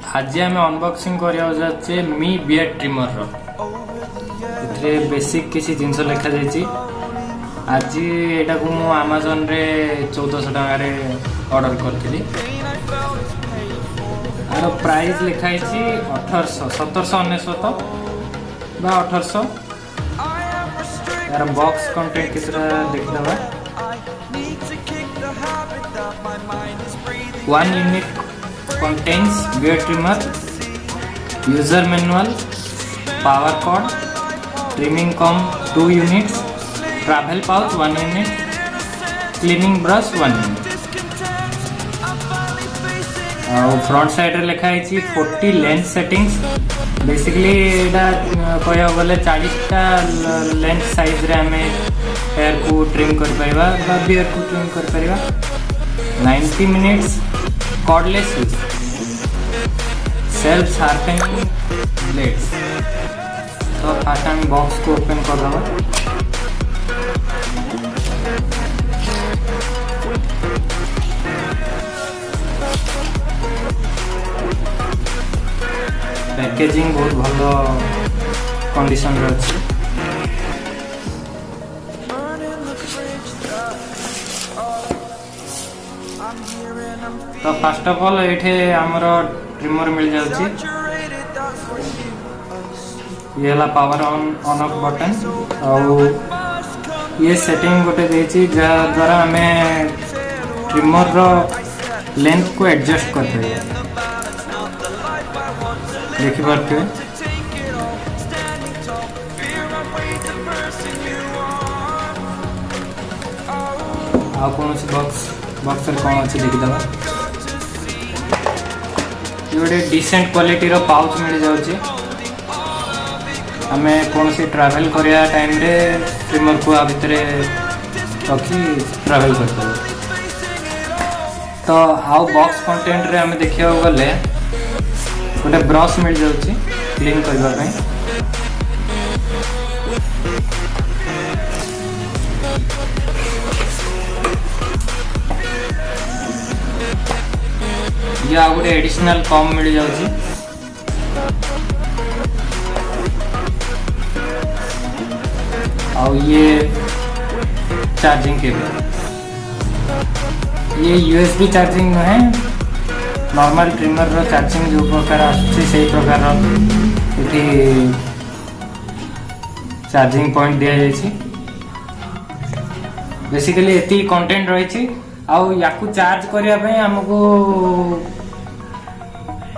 आज आम अनबॉक्सिंग करने जाचे मी बियर्ड ट्रिमर रे बेसिक किसी जिनस लिखा जाइए। आज यहाँ को मु अमेज़न रे 1400 टकर ऑर्डर करी। यार प्राइस लिखाई 1800 1799 बा 1800। यार बॉक्स कंटेंट किसरा देखिदबा। 1 unit contains beard trimmer, user manual, power cord, trimming comb 2 units, travel pouch 1 unit, cleaning brush 1 unit। Front side रे लिखा है 40 लेंथ सेटिंग्स। बेसिकली एटा कहया गले 40 टा लेंथ साइज रे हमें हेयर को ट्रिम कर पाइबा बा बियर्ड को ट्रिम कर पाइबा। 90 minutes cordless use, self sharpening blades. तो फास्ट हम बॉक्स को ओपन कर दबा। पैकेजिंग बहुत भलो कंडीशन रे अछि। तो फर्स्ट ऑफ ऑल ये आमर ट्रिमर मिल जाउची। ये ला पावर ऑन ऑफ बटन और ये सेटिंग गोटे देछि जहा द्वारा हमें ट्रिमर रो लेंथ को एडजस्ट कर पाए। देखि पारते आ कौन बॉक्स कौन अच्छे देखीदबा। ये गोटे डिसेंट क्वालिटी रो पाउच मिल जाउची। आमे कौन सी ट्रैवल करिया टाइम रे ट्रिमर को आ भितर रखी ट्रैवल करते। तो आउ बॉक्स कंटेंट रे हमें देखिया गले गोटे ब्रश मिल जाउची क्लीन करबा पई। या गोटे एडिशनल कॉम मिल जाउची। और ये चार्जिंग केबल, ये यूएसबी चार्जिंग है। नॉर्मल ट्रिमर रो चार्जिंग जो प्रकार आछी सेही प्रकार एठी चार्जिंग पॉइंट दिया जायछि। बेसिकली एती कंटेंट रही। आउ याकू चार्ज करिया पई हमको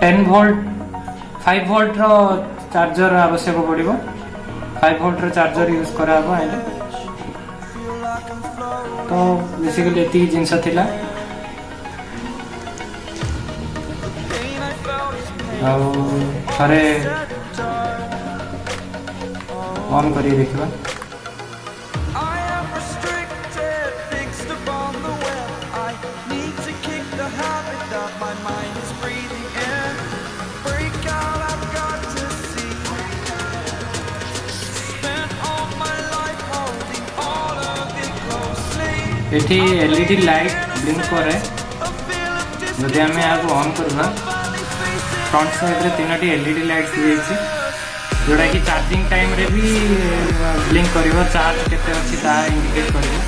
10 वोल्ट 5 वोल्ट रो चार्जर आवश्यक पड़िबो। 5 वोल्ट रो चार्जर यूज कराबो आइले। तो बेसिकली एती जिंस थिला। आउ थरे ऑन करी देखिबा। एठी एलईडी लाइट ब्लिंक करे। जदि आमे आको ऑन करबा फ्रंट साइड रे 3टी एलईडी लाइट्स दियछि जोडा कि चार्जिंग टाइम रे भी ब्लिंक करिवो। चार्ज केते अछि ता इंडिकेट करिवो।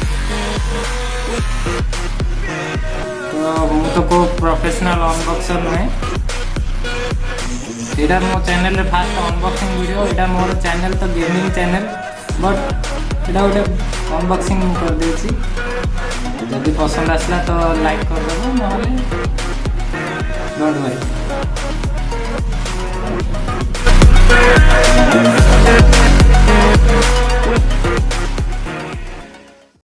तो मु तो को प्रोफेशनल अनबॉक्सर नै। एटा मो चैनल रे फास्ट अनबॉक्सिंग वीडियो। एटा मोर चैनल तो गेमिंग चैनल बट एटा गोटे अनबॉक्सिंग कर देछि। जदि पसंद आसला तो लाइक कर दबो, नहले डोंट वरी।